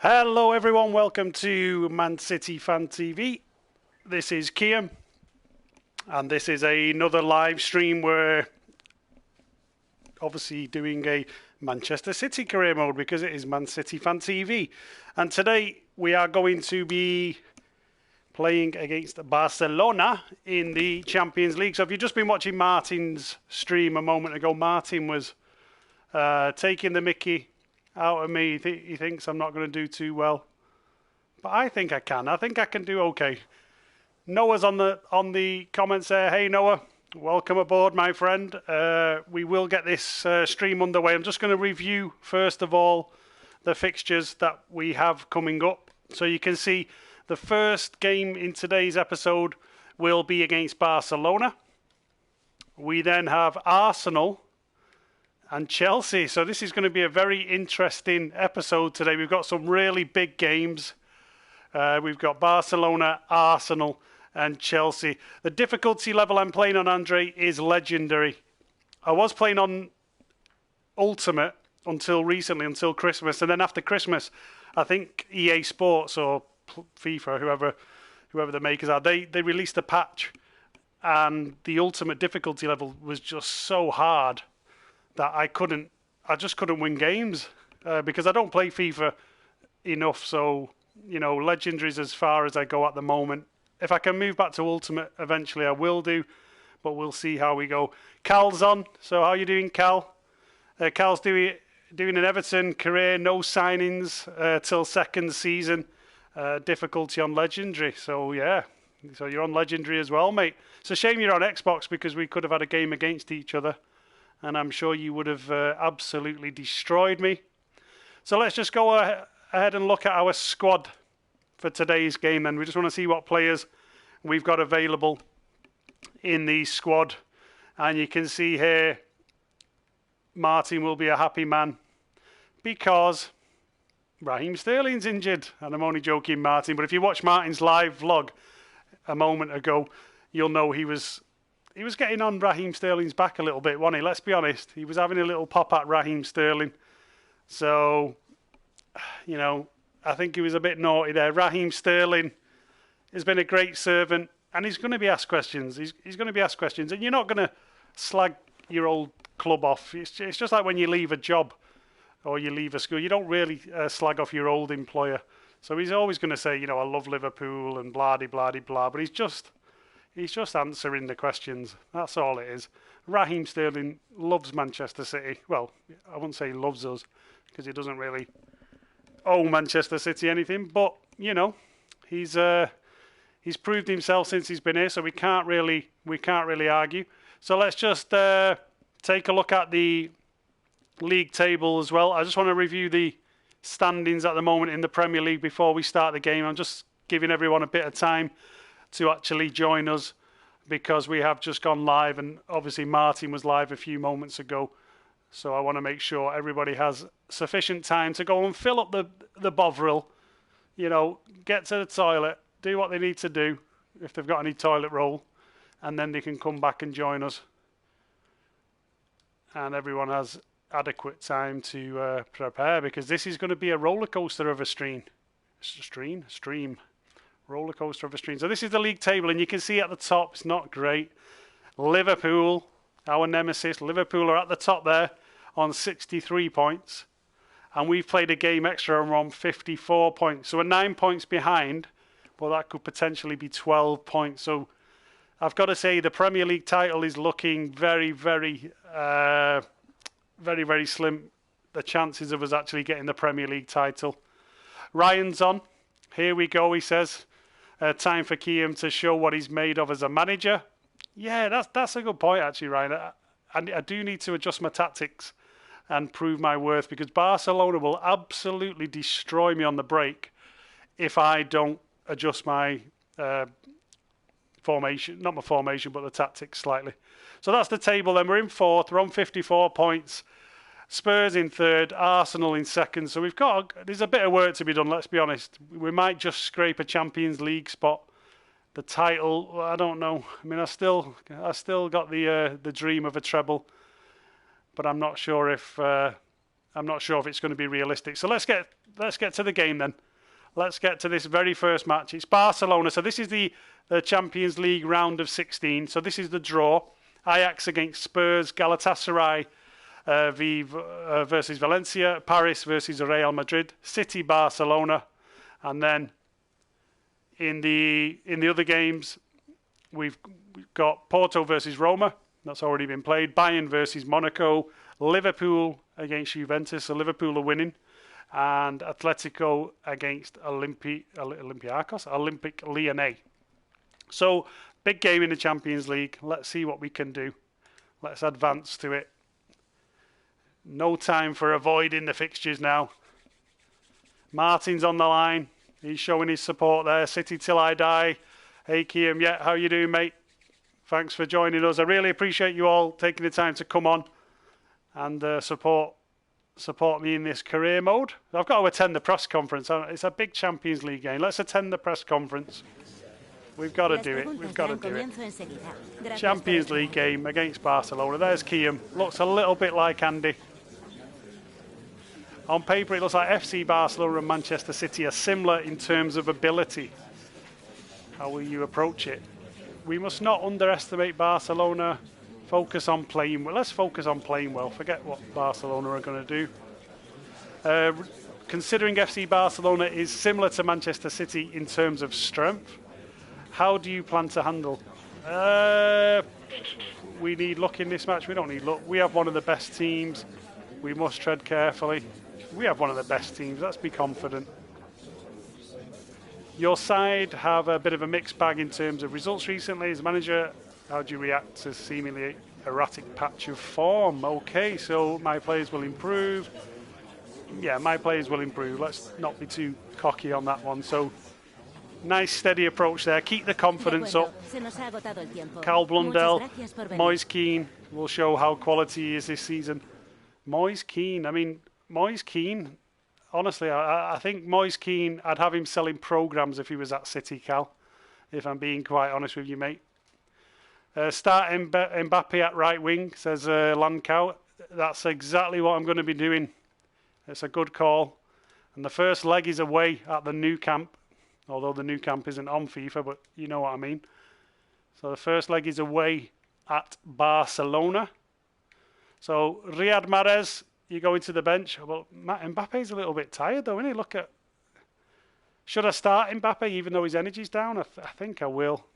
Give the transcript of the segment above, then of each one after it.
Hello everyone, welcome to Man City Fan TV. This is Kiam, and this is another live stream. We're obviously doing a Manchester City career mode because it is Man City Fan TV. And today we are going to be playing against Barcelona in the Champions League. So if you've just been watching Martin's stream a moment ago, Martin was taking the mickey out of me. He thinks I'm not going to do too well, but I think I can. I think I can do okay. Noah's on the comments there. Hey Noah, welcome aboard, my friend. We will get this stream underway. I'm just going to review first of all the fixtures that we have coming up, so you can see the first game in today's episode will be against Barcelona. We then have Arsenal and Chelsea. So this is going to be a very interesting episode today. We've got some really big games. We've got Barcelona, Arsenal, and Chelsea. The difficulty level I'm playing on, Andre, is legendary. I was playing on Ultimate until recently, until Christmas. And then after Christmas, I think EA Sports or FIFA, whoever the makers are, they released a patch. And the Ultimate difficulty level was just so hard that I just couldn't win games because I don't play FIFA enough. So, Legendary is as far as I go at the moment. If I can move back to Ultimate eventually, I will do, but we'll see how we go. Cal's on. So how are you doing, Cal? Cal's doing an Everton career, no signings till second season. Difficulty on Legendary. So, yeah. So you're on Legendary as well, mate. It's a shame you're on Xbox because we could have had a game against each other, and I'm sure you would have absolutely destroyed me. So let's just go ahead and look at our squad for today's game then. We just want to see what players we've got available in the squad. And you can see here, Martin will be a happy man because Raheem Sterling's injured. And I'm only joking, Martin, but if you watch Martin's live vlog a moment ago, you'll know he was getting on Raheem Sterling's back a little bit, wasn't he? Let's be honest. He was having a little pop at Raheem Sterling. So, I think he was a bit naughty there. Raheem Sterling has been a great servant, and he's going to be asked questions. He's going to be asked questions, and you're not going to slag your old club off. It's just like when you leave a job or you leave a school. You don't really slag off your old employer. So he's always going to say, I love Liverpool and blah-de-blah-de-blah, but he's just answering the questions. That's all it is. Raheem Sterling loves Manchester City. Well, I wouldn't say he loves us because he doesn't really owe Manchester City anything. But he's proved himself since he's been here, so we can't really argue. So let's just take a look at the league table as well. I just want to review the standings at the moment in the Premier League before we start the game. I'm just giving everyone a bit of time to actually join us because we have just gone live, and obviously Martin was live a few moments ago, so I want to make sure everybody has sufficient time to go and fill up the Bovril, get to the toilet, do what they need to do if they've got any toilet roll, and then they can come back and join us, and everyone has adequate time to prepare because this is going to be a roller coaster of a stream. Roller coaster of a stream. So this is the league table, and you can see at the top, it's not great. Liverpool, our nemesis, Liverpool are at the top there on 63 points. And we've played a game extra and we're on 54 points. So we're 9 points behind, but that could potentially be 12 points. So I've got to say the Premier League title is looking very, very, very, very slim. The chances of us actually getting the Premier League title. Ryan's on. Here we go, he says. Time for Kiam to show what he's made of as a manager. Yeah, that's a good point, actually, Ryan. I do need to adjust my tactics and prove my worth because Barcelona will absolutely destroy me on the break if I don't adjust my formation. Not my formation, but the tactics slightly. So that's the table then. We're in fourth. We're on 54 points. Spurs in third, Arsenal in second. So there's a bit of work to be done, let's be honest. We might just scrape a Champions League spot. The title, I don't know. I mean, I still got the dream of a treble, but I'm not sure if I'm not sure if it's going to be realistic. So let's get to the game then. Let's get to this very first match. It's Barcelona. So this is the Champions League round of 16. So this is the draw. Ajax against Spurs, Galatasaray versus Valencia, Paris versus Real Madrid, City, Barcelona, and then in the other games we've got Porto versus Roma. That's already been played. Bayern versus Monaco, Liverpool against Juventus. So Liverpool are winning. And Atletico against Olympic Lyonnais. So, big game in the Champions League. Let's see what we can do. Let's advance to it. No time for avoiding the fixtures now. Martin's on the line. He's showing his support there. City till I die. Hey, Kiam. Yeah, how you doing, mate? Thanks for joining us. I really appreciate you all taking the time to come on and support me in this career mode. I've got to attend the press conference. It's a big Champions League game. Let's attend the press conference. We've got to do it. We've got to do it. Champions League game against Barcelona. There's Kiam. Looks a little bit like Andy. On paper, it looks like FC Barcelona and Manchester City are similar in terms of ability. How will you approach it? We must not underestimate Barcelona. Focus on playing well. Let's focus on playing well. Forget what Barcelona are going to do. Considering FC Barcelona is similar to Manchester City in terms of strength, how do you plan to handle? We need luck in this match. We don't need luck. We have one of the best teams. We must tread carefully. We have one of the best teams. Let's be confident. Your side have a bit of a mixed bag in terms of results recently. As manager, how do you react to seemingly erratic patch of form? Okay, so my players will improve. Yeah, my players will improve. Let's not be too cocky on that one. So, nice steady approach there. Keep the confidence up. Cal Blundell, Moise Keane will show how quality he is this season. Moise Keane, honestly, I think Moise Keane, I'd have him selling programs if he was at City, Cal, if I'm being quite honest with you, mate. Start Mbappe at right wing, says Lankow. That's exactly what I'm going to be doing. It's a good call. And the first leg is away at the new camp, although the new camp isn't on FIFA, but you know what I mean. So the first leg is away at Barcelona. So Riyad Mahrez, you go into the bench. Well, Mbappe's a little bit tired though, isn't he? Should I start Mbappe even though his energy's down? I think I will.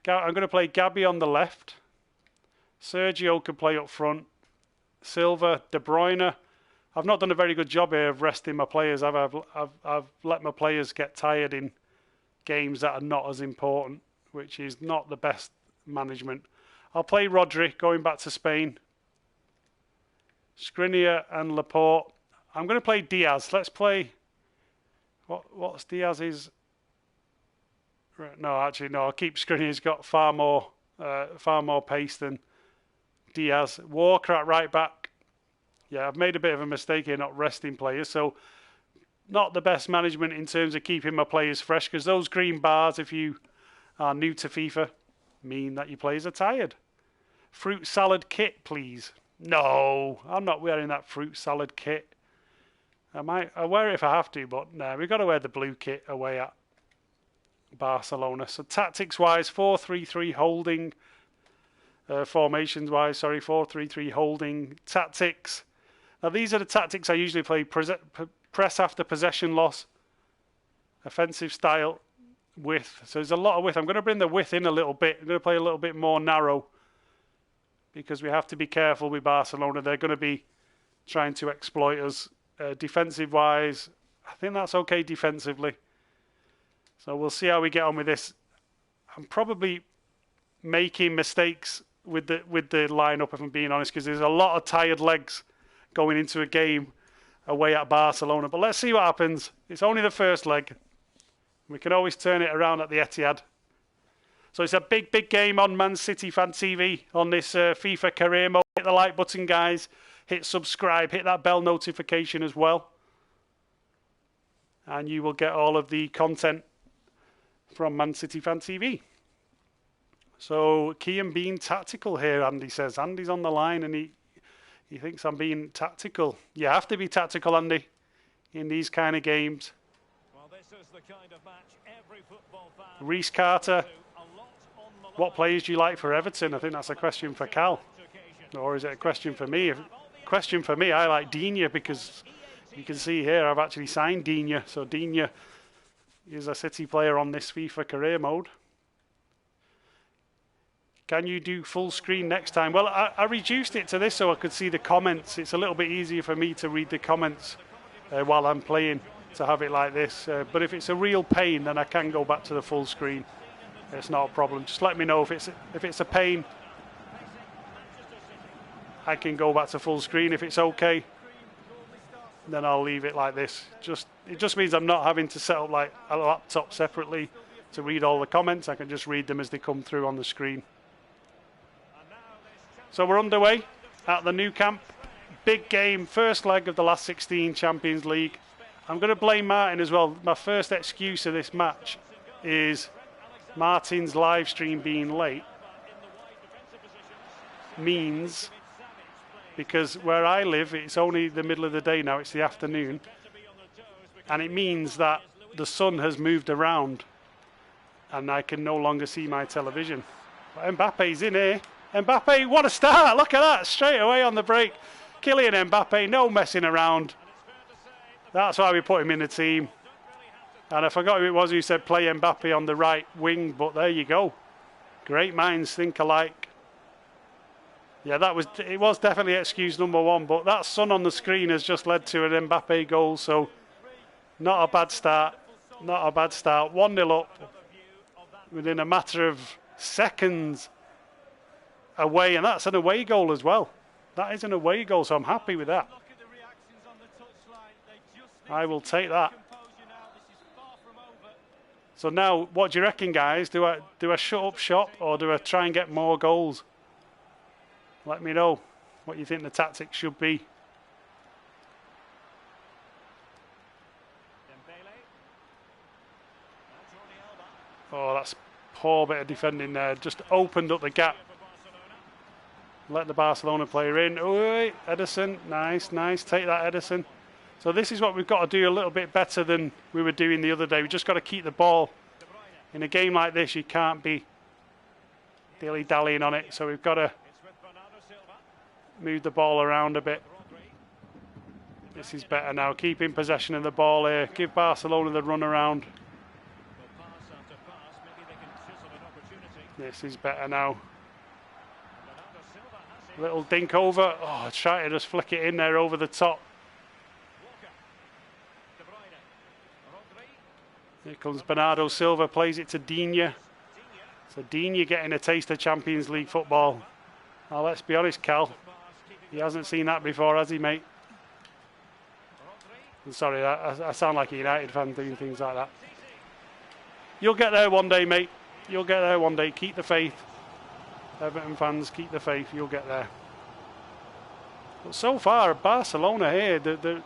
I'm going to play Gabby on the left. Sergio can play up front. Silva, De Bruyne. I've not done a very good job here of resting my players. I've let my players get tired in games that are not as important, which is not the best management. I'll play Rodri, going back to Spain. Skriniar and Laporte. I'm going to play Diaz. Let's play... What's Diaz's... No, actually, no. I'll keep Skriniar. He's got far more pace than Diaz. Walker at right back. Yeah, I've made a bit of a mistake here not resting players. So, not the best management in terms of keeping my players fresh, because those green bars, if you are new to FIFA, mean that your players are tired. Fruit salad kit, please. No, I'm not wearing that fruit salad kit. I'll wear it if I have to, but no, we've got to wear the blue kit away at Barcelona. So tactics-wise, 4-3-3 holding. Formations-wise, 4-3-3 holding. Tactics. Now, these are the tactics I usually play. Press after possession loss. Offensive style. Width. So there's a lot of width. I'm going to bring the width in a little bit. I'm going to play a little bit more narrow, because we have to be careful with Barcelona. They're going to be trying to exploit us. Defensive-wise, I think that's okay defensively. So we'll see how we get on with this. I'm probably making mistakes with the lineup, if I'm being honest, because there's a lot of tired legs going into a game away at Barcelona. But let's see what happens. It's only the first leg. We can always turn it around at the Etihad. So it's a big, big game on Man City Fan TV on this FIFA career mode. Hit the like button, guys. Hit subscribe. Hit that bell notification as well. And you will get all of the content from Man City Fan TV. So Kiam being tactical here, Andy says. Andy's on the line and He thinks I'm being tactical. You have to be tactical, Andy, in these kind of games. Well, this is the kind of match every football fan Reece Carter, what players do you like for Everton? I think that's a question for Cal. Or is it a question for me? Question for me, I like Digne because you can see here I've actually signed Digne. So Digne is a City player on this FIFA career mode. Can you do full screen next time? Well, I reduced it to this so I could see the comments. It's a little bit easier for me to read the comments while I'm playing, to have it like this. But if it's a real pain, then I can go back to the full screen. It's not a problem. Just let me know if it's a pain. I can go back to full screen. If it's okay, then I'll leave it like this. It just means I'm not having to set up like a laptop separately to read all the comments. I can just read them as they come through on the screen. So we're underway at the new camp. Big game, first leg of the last 16 Champions League. I'm going to blame Martin as well. My first excuse of this match is Martin's live stream being late means, because where I live, it's only the middle of the day now, it's the afternoon, and it means that the sun has moved around and I can no longer see my television. But Mbappe's in here. Mbappe, what a start! Look at that, straight away on the break. Kylian Mbappe, no messing around. That's why we put him in the team. And I forgot who it was who said play Mbappe on the right wing, but there you go. Great minds think alike. Yeah, it was definitely excuse number one, but that sun on the screen has just led to an Mbappe goal, so not a bad start. Not a bad start. 1-0 up within a matter of seconds away, and that's an away goal as well. That is an away goal, so I'm happy with that. I will take that. So now, what do you reckon, guys? Do I shut up shop or do I try and get more goals? Let me know what you think the tactics should be. Oh, that's a poor bit of defending there. Just opened up the gap. Let the Barcelona player in. Oh, Ederson. Nice. Take that, Ederson. So this is what we've got to do a little bit better than we were doing the other day. We've just got to keep the ball. In a game like this, you can't be dilly-dallying on it. So we've got to move the ball around a bit. This is better now. Keeping possession of the ball here. Give Barcelona the run around. This is better now. Little dink over. Oh, try to just flick it in there over the top. Here comes Bernardo Silva, plays it to Digne. So Digne getting a taste of Champions League football. Now let's be honest, Cal. He hasn't seen that before, has he, mate? I'm sorry, I sound like a United fan doing things like that. You'll get there one day, mate. You'll get there one day. Keep the faith. Everton fans, keep the faith. You'll get there. But so far, Barcelona here, they're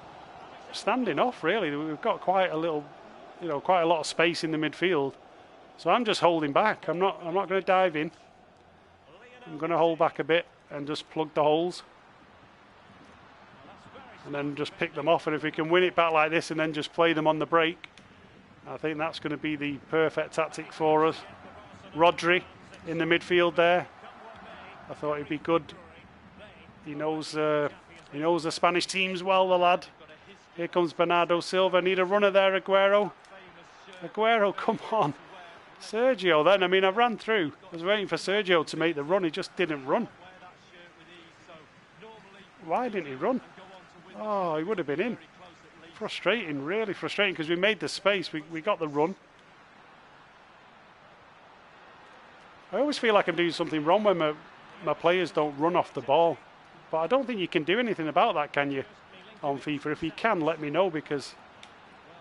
standing off, really. We've got quite a little, quite a lot of space in the midfield. So I'm just holding back. I'm not going to dive in. I'm going to hold back a bit and just plug the holes. And then just pick them off. And if we can win it back like this and then just play them on the break, I think that's going to be the perfect tactic for us. Rodri in the midfield there. I thought he'd be good. He knows the Spanish teams well, the lad. Here comes Bernardo Silva. Need a runner there, Aguero. Aguero, come on. Sergio then. I mean, I ran through. I was waiting for Sergio to make the run. He just didn't run. Why didn't he run? Oh, he would have been in. Frustrating, really frustrating, because we made the space. We got the run. I always feel like I'm doing something wrong when my players don't run off the ball. But I don't think you can do anything about that, can you, on FIFA? If you can, let me know, because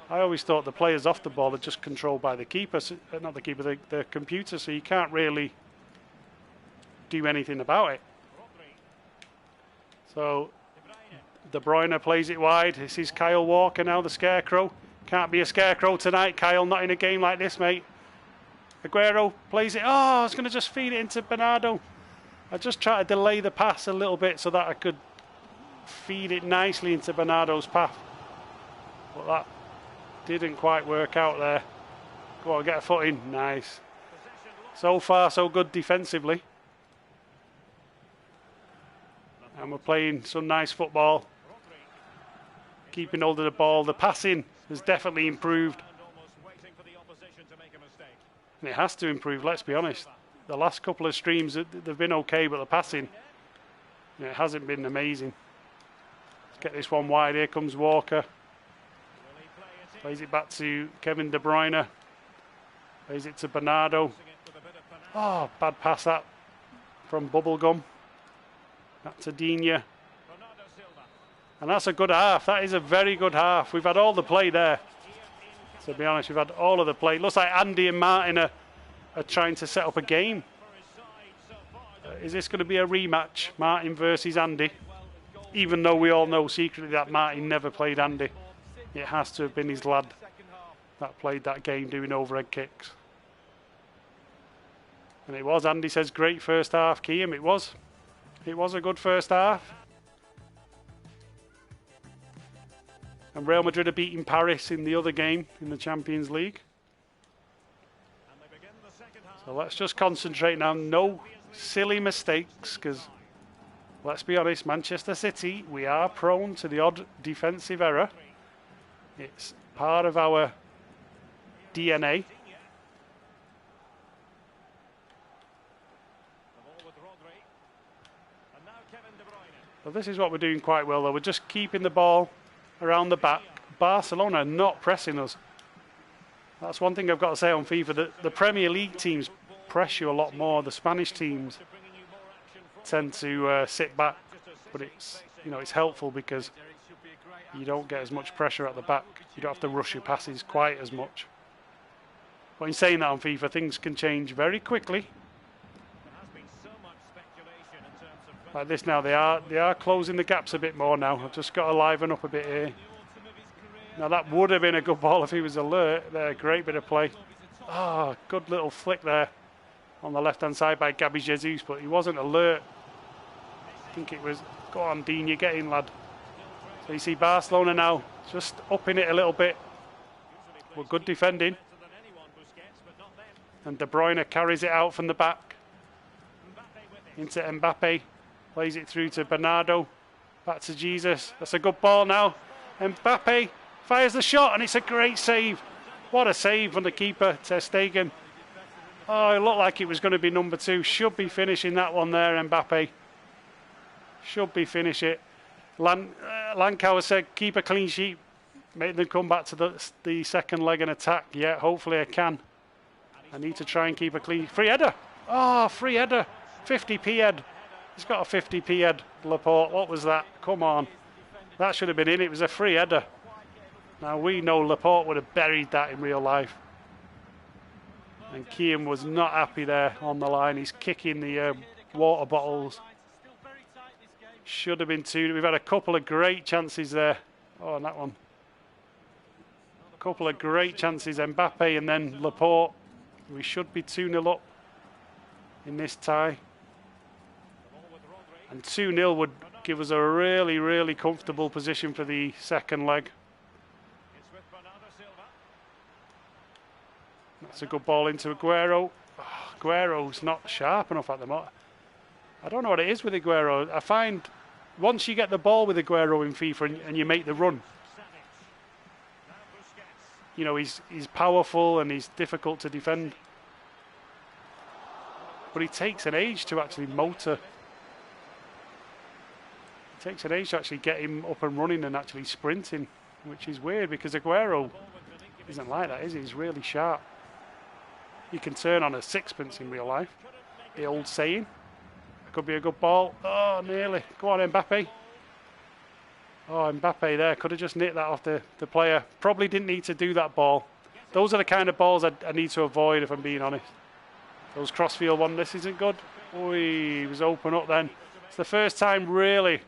I always thought the players off the ball are just controlled by the keeper, not the keeper, the computer, so you can't really do anything about it. So De Bruyne plays it wide. This is Kyle Walker now, the scarecrow. Can't be a scarecrow tonight, Kyle, not in a game like this, mate. Aguero plays it. Oh, I was going to just feed it into Bernardo. I just tried to delay the pass a little bit so that I could feed it nicely into Bernardo's path. But that didn't quite work out there. Go on, get a foot in. Nice. So far, so good defensively. And we're playing some nice football. Keeping hold of the ball. The passing has definitely improved. And it has to improve, let's be honest. The last couple of streams, they've been okay, but the passing, it hasn't been amazing. Let's get this one wide. Here comes Walker. Plays it back to Kevin De Bruyne. Plays it to Bernardo. Oh, bad pass that from Bubblegum. Back to Digne. And that's a good half. That is a very good half. We've had all the play there. To be honest, we've had all of the play. Looks like Andy and Martin are trying to set up a game. Is this going to be a rematch? Martin versus Andy? Even though we all know secretly that Martin never played Andy. It has to have been his lad that played that game doing overhead kicks. And it was. Andy says great first half. Kiam, it was. It was a good first half. And Real Madrid are beating Paris in the other game in the Champions League. So let's just concentrate now. No silly mistakes, because let's be honest, Manchester City, we are prone to the odd defensive error. It's part of our DNA. Well, this is what we're doing quite well, though. We're just keeping the ball around the back. Barcelona not pressing us. That's one thing I've got to say on FIFA. The Premier League teams press you a lot more. The Spanish teams tend to sit back, but it's it's helpful because you don't get as much pressure at the back. You don't have to rush your passes quite as much. But in saying that on FIFA, things can change very quickly. Like this now, they are closing the gaps a bit more now. I've just got to liven up a bit here. Now that would have been a good ball if he was alert. There, great bit of play. Oh, good little flick there on the left-hand side by Gabby Jesus, but he wasn't alert. I think it was, go on Dean, get in lad. So you see Barcelona now just upping it a little bit. We're good defending. And De Bruyne carries it out from the back. Into Mbappe. Plays it through to Bernardo. Back to Jesus. That's a good ball now. Mbappe fires the shot and it's a great save. What a save from the keeper, Ter Stegen. Oh, it looked like it was going to be number 2. Should be finishing that one there, Mbappe. Should be finish it. Lankauer said, keep a clean sheet. Make them come back to the second leg and attack. Yeah, hopefully I can. I need to try and keep a clean... Free header. Oh, free header. 50p head. He's got a 50p head, Laporte. What was that? Come on. That should have been in. It was a free header. Now we know Laporte would have buried that in real life. And Kiam was not happy there on the line. He's kicking the water bottles. Should have been 2. We've had a couple of great chances there. Oh, and that one. A couple of great chances. Mbappe and then Laporte. We should be 2-0 up in this tie. And 2-0 would give us a really, really comfortable position for the second leg. That's a good ball into Aguero. Oh, Aguero's not sharp enough at the moment. I don't know what it is with Aguero. I find once you get the ball with Aguero in FIFA and you make the run, he's powerful and he's difficult to defend. But he takes an age to actually motor. It takes an age to actually get him up and running and actually sprinting, which is weird because Aguero isn't like that, is he? He's really sharp. You can turn on a sixpence in real life. The old saying. It could be a good ball. Oh, nearly. Go on, Mbappe. Oh, Mbappe there. Could have just nicked that off the player. Probably didn't need to do that ball. Those are the kind of balls I need to avoid, if I'm being honest. Those crossfield one, this isn't good. Oh, he was open up then. It's the first time, really,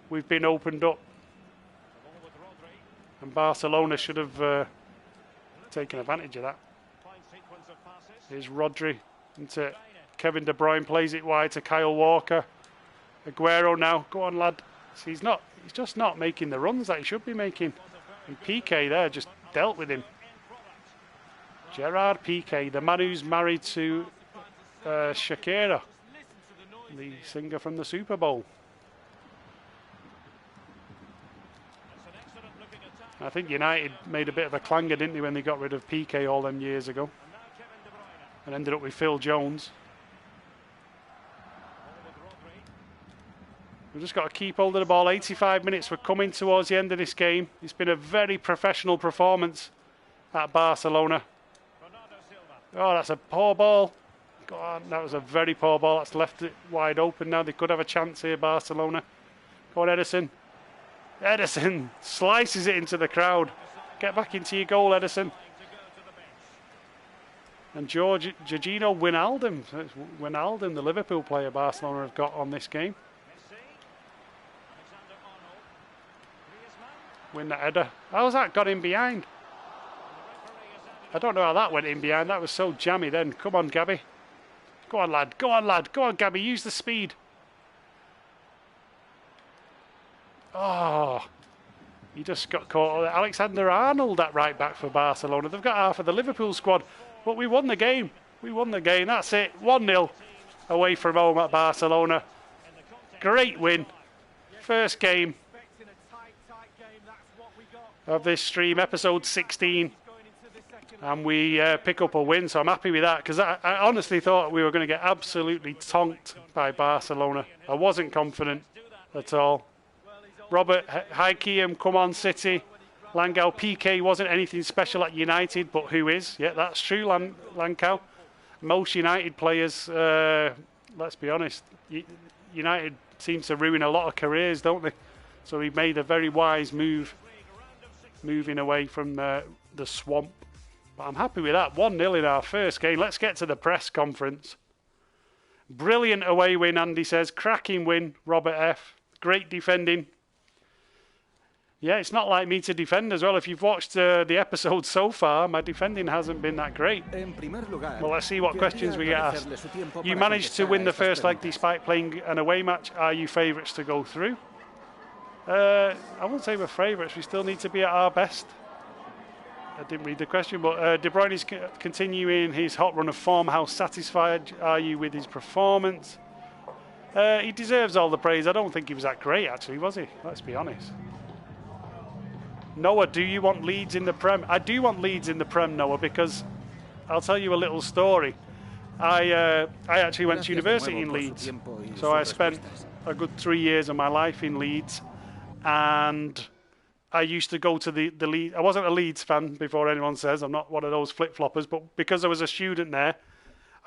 we've been opened up. And Barcelona should have taken advantage of that. Here's Rodri into Kevin De Bruyne, plays it wide to Kyle Walker. Aguero now, go on lad. So he's He's just not making the runs that he should be making. And Piqué there just dealt with him. Gerard Piqué, the man who's married to Shakira, the singer from the Super Bowl. I think United made a bit of a clanger, didn't they, when they got rid of Piqué all them years ago, and ended up with Phil Jones. We've just got to keep hold of the ball. 85 minutes. We're coming towards the end of this game. It's been a very professional performance at Barcelona. Oh, that's a poor ball. God, that was a very poor ball. That's left it wide open now. They could have a chance here, Barcelona. Go on, Ederson. Ederson slices it into the crowd. Get back into your goal, Ederson. And Jorginho Wijnaldum. It's Wijnaldum, the Liverpool player Barcelona have got on this game. Win the header. How's that got in behind? I don't know how that went in behind. That was so jammy then. Come on, Gabby. Go on, lad. Go on, lad. Go on, Gabby. Use the speed. Oh, he just got caught. Alexander-Arnold at right back for Barcelona. They've got half of the Liverpool squad, but we won the game. We won the game. That's it. 1-0 away from home at Barcelona. Great win. First game of this stream, episode 16. And we pick up a win, so I'm happy with that, because I honestly thought we were going to get absolutely tonked by Barcelona. I wasn't confident at all. Robert, hi Kiam, come on City. Langau, Piqué wasn't anything special at United, but who is? Yeah, that's true, Langau. Most United players, let's be honest, United seems to ruin a lot of careers, don't they? So he made a very wise move, moving away from the swamp. But I'm happy with that. 1-0 in our first game. Let's get to the press conference. Brilliant away win, Andy says. Cracking win, Robert F. Great defending. Yeah, it's not like me to defend as well. If you've watched the episode so far, my defending hasn't been that great. Well, let's see what questions we get asked. You managed to win the first leg despite playing an away match. Are you favourites to go through? I wouldn't say we're favourites. We still need to be at our best. I didn't read the question, but De Bruyne is continuing his hot run of form. How satisfied are you with his performance? He deserves all the praise. I don't think he was that great, actually, was he? Let's be honest. Noah, do you want Leeds in the Prem? I do want Leeds in the Prem, Noah, because I'll tell you a little story. I actually went to university in Leeds, so I spent a good 3 years of my life in Leeds, and I used to go to the Leeds. I wasn't a Leeds fan, before anyone says. I'm not one of those flip-floppers, but because I was a student there,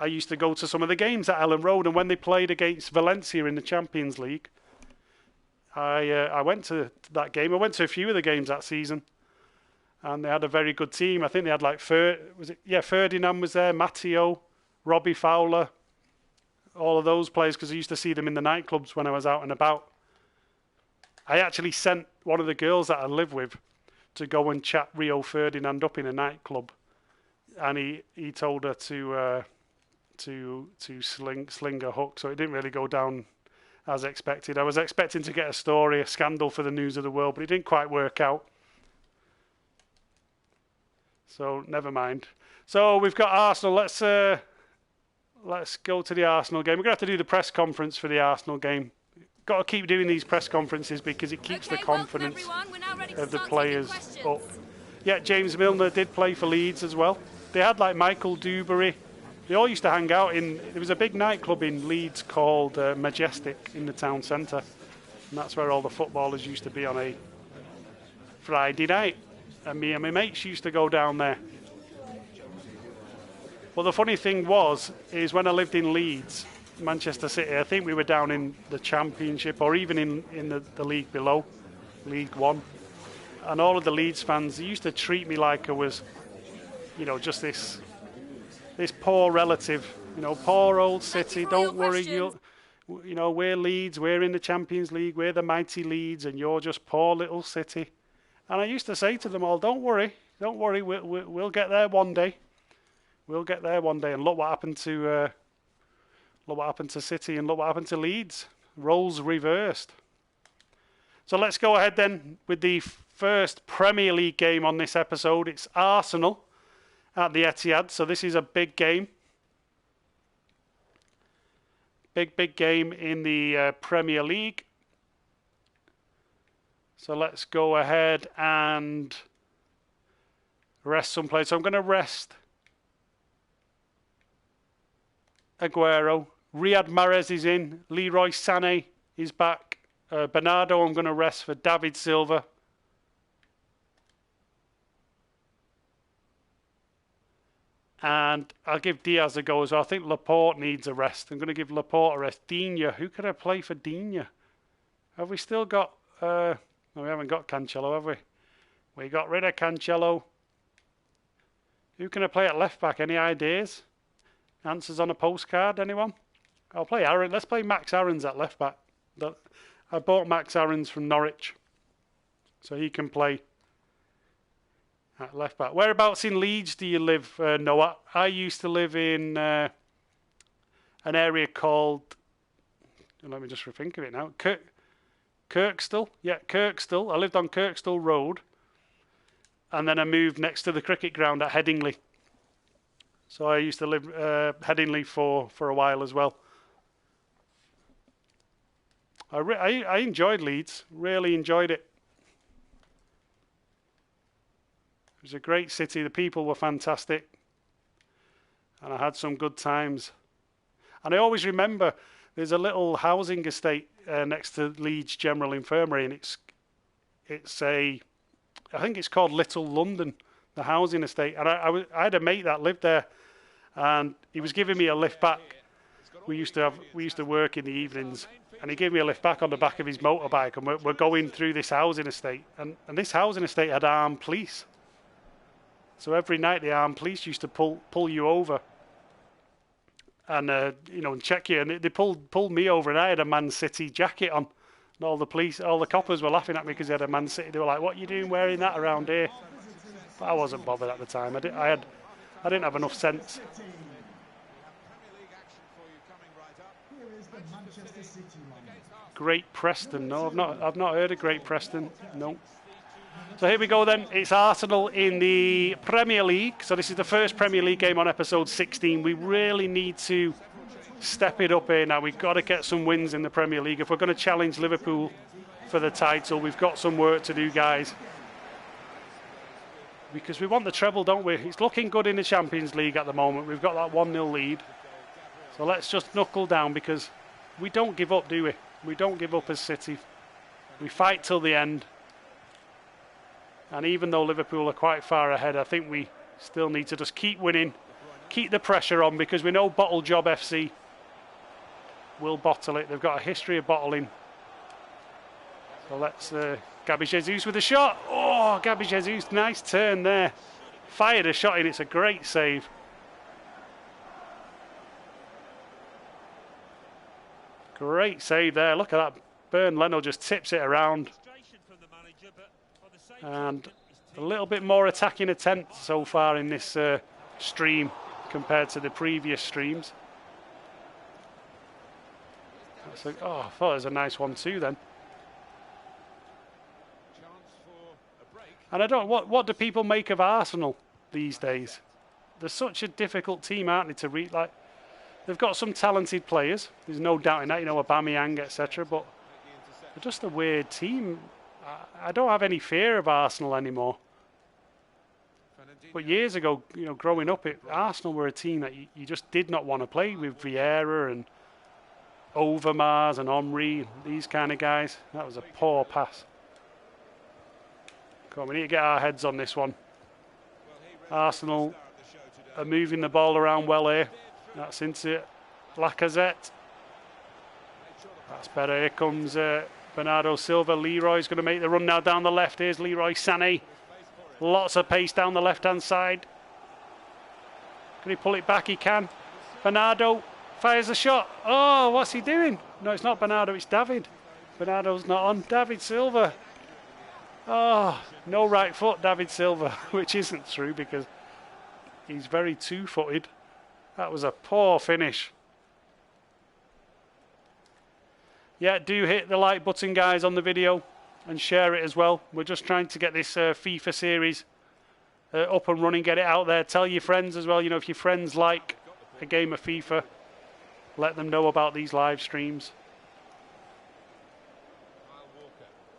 I used to go to some of the games at Ellen Road, and when they played against Valencia in the Champions League, I went to that game. I went to a few of the games that season, and they had a very good team. I think they had like Ferdinand was there, Matteo, Robbie Fowler, all of those players, because I used to see them in the nightclubs when I was out and about. I actually sent one of the girls that I live with to go and chat Rio Ferdinand up in a nightclub, and he told her to sling a hook, so it didn't really go down as expected. I was expecting to get a story, a scandal for the news of the world, but it didn't quite work out. So never mind. So we've got Arsenal. Let's go to the Arsenal game. We're going to have to do the press conference for the Arsenal game. Got to keep doing these press conferences because it keeps the confidence of the players up. Yeah, James Milner did play for Leeds as well. They had like Michael Dewberry. They all used to hang out there was a big nightclub in Leeds called Majestic in the town centre, and that's where all the footballers used to be on a Friday night, and me and my mates used to go down there. Well, the funny thing is when I lived in Leeds, Manchester City, I think we were down in the Championship or even in the league below, League One, and all of the Leeds fans, they used to treat me like I was, just this poor relative, poor old City. Don't worry, we're Leeds, we're in the Champions League, we're the mighty Leeds, and you're just poor little City. And I used to say to them all, don't worry, we'll get there one day. We'll get there one day. And look what happened to City, and look what happened to Leeds. Roles reversed. So let's go ahead then with the first Premier League game on this episode. It's Arsenal at the Etihad. So this is a big game. Big game in the Premier League. So let's go ahead and rest some players. So I'm going to rest Aguero. Riyad Mahrez is in. Leroy Sané is back. Bernardo I'm going to rest for David Silva. And I'll give Diaz a go as well. I think Laporte needs a rest. I'm going to give Laporte a rest. Digne. Who could I play for Digne? Have we still got... no, we haven't got Cancelo, have we? We got rid of Cancelo. Who can I play at left back? Any ideas? Answers on a postcard, anyone? I'll play Aaron. Let's play Max Aarons at left back. I bought Max Aarons from Norwich, so he can play at left back. Whereabouts in Leeds do you live, Noah? I used to live in an area called, let me just think of it now, Kirkstall. Yeah, Kirkstall. I lived on Kirkstall Road, and then I moved next to the cricket ground at Headingley. So I used to live Headingley for a while as well. I enjoyed Leeds. Really enjoyed it. It was a great city. The people were fantastic. And I had some good times. And I always remember there's a little housing estate next to Leeds General Infirmary. And I think it's called Little London, the housing estate. And I had a mate that lived there. And he was giving me a lift back. We used to work in the evenings, and he gave me a lift back on the back of his motorbike, and we're going through this housing estate, and this housing estate had armed police. So every night the armed police used to pull you over, and and check you, and they pulled me over, and I had a Man City jacket on, and all the coppers were laughing at me because I had a Man City. They were like, "What are you doing wearing that around here?" But I wasn't bothered at the time. I didn't have enough sense. Great Preston. No, I've not heard of Great Preston. No. So here we go then. It's Arsenal in the Premier League. So this is the first Premier League game on episode 16. We really need to step it up here now. We've got to get some wins in the Premier League. If we're going to challenge Liverpool for the title, we've got some work to do, guys. Because we want the treble, don't we? It's looking good in the Champions League at the moment. We've got that 1-0 lead. So let's just knuckle down, because we don't give up, do we? We don't give up as City. We fight till the end. And even though Liverpool are quite far ahead, I think we still need to just keep winning, keep the pressure on, because we know Bottle Job FC will bottle it. They've got a history of bottling. So let's... Gabby Jesus with a shot. Oh, Gabby Jesus, nice turn there. Fired a shot in, it's a great save. Great save there. Look at that. Bernd Leno just tips it around. And a little bit more attacking attempt so far in this stream compared to the previous streams. I thought it was a nice one too then. And I don't. What do people make of Arsenal these days? They're such a difficult team, aren't they, to read? Like, they've got some talented players. There's no doubt in that. Aubameyang, etc. But they're just a weird team. I don't have any fear of Arsenal anymore. But years ago, growing up, Arsenal were a team that you just did not want to play with. Vieira and Overmars and Omri, these kind of guys. That was a poor pass. Come on, we need to get our heads on this one. Arsenal are moving the ball around well here. That's into Lacazette. That's better. Here comes Bernardo Silva. Leroy's going to make the run now down the left. Here's Leroy Sané. Lots of pace down the left-hand side. Can he pull it back? He can. Bernardo fires a shot. Oh, what's he doing? No, it's not Bernardo, it's David. Bernardo's not on. David Silva. Oh, no right foot, David Silva, which isn't true because he's very two-footed. That was a poor finish. Yeah, do hit the like button, guys, on the video. and share it as well. We're just trying to get this FIFA series up and running, get it out there. Tell your friends as well. You know, if your friends like a game of FIFA, let them know about these live streams.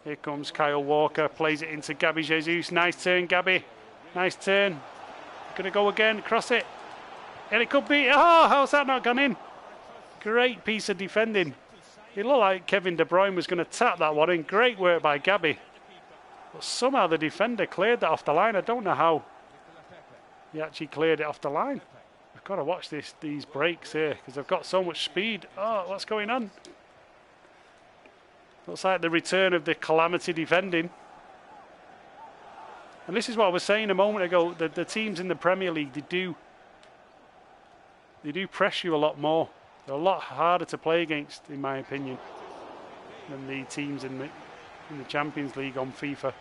Here comes Kyle Walker, plays it into Gabby Jesus. Nice turn, Gabby. Nice turn. Gonna go again, cross it. And it could be, oh, how's that not gone in? Great piece of defending. It looked like Kevin De Bruyne was going to tap that one in. Great work by Gabby. But somehow the defender cleared that off the line. I don't know how he actually cleared it off the line. I've got to watch these breaks here because they've got so much speed. Oh, what's going on? Looks like the return of the calamity defending. And this is what I was saying a moment ago. The teams in the Premier League, they do press you a lot more. They're a lot harder to play against, in my opinion, than the teams in the Champions League on FIFA.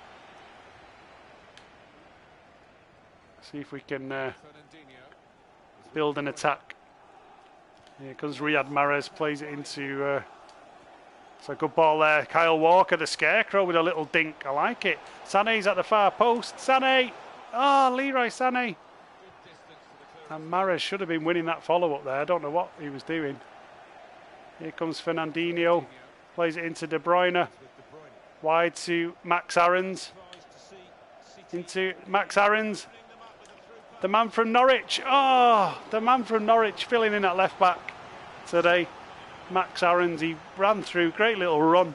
See if we can build an attack. Here comes Riyad Mahrez, plays it into... it's a good ball there. Kyle Walker, the scarecrow, with a little dink. I like it. Sané's at the far post. Sané! Oh, Leroy Sané! And Mahrez should have been winning that follow-up there. I don't know what he was doing. Here comes Fernandinho. Plays it into De Bruyne. Wide to Max Aarons. Into Max Aarons. The man from Norwich. Oh, the man from Norwich filling in at left back today. Max Aarons, he ran through. Great little run.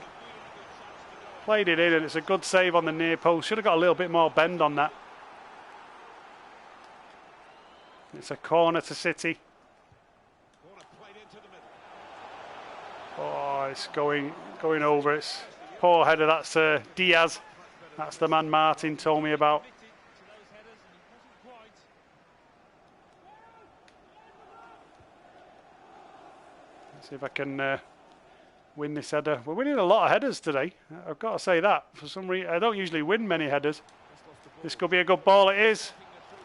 Played it in, and it's a good save on the near post. Should have got a little bit more bend on that. It's a corner to City. Oh, it's going over. It's poor header. That's Diaz. That's the man Martin told me about. Let's see if I can win this header. We're winning a lot of headers today. I've got to say that. For some reason, I don't usually win many headers. This could be a good ball. It is.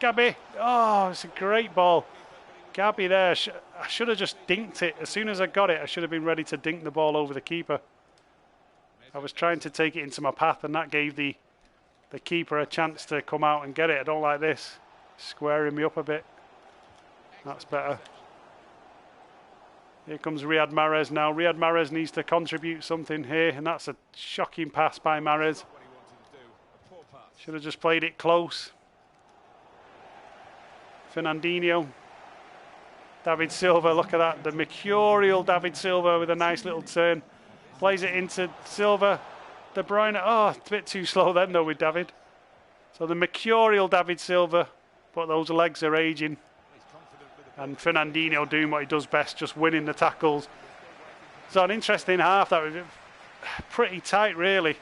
Gabby. Oh, it's a great ball. Gabby there. I should have just dinked it. As soon as I got it, I should have been ready to dink the ball over the keeper. I was trying to take it into my path, and that gave the keeper a chance to come out and get it. I don't like this. Squaring me up a bit. That's better. Here comes Riyad Mahrez now. Riyad Mahrez needs to contribute something here, and that's a shocking pass by Mahrez. Should have just played it close. Fernandinho. David Silva, look at that. The mercurial David Silva with a nice little turn. Plays it into Silva. De Bruyne. Oh, it's a bit too slow then though with David. So the mercurial David Silva, but those legs are aging. And Fernandinho doing what he does best, just winning the tackles. So an interesting half. That was pretty tight really.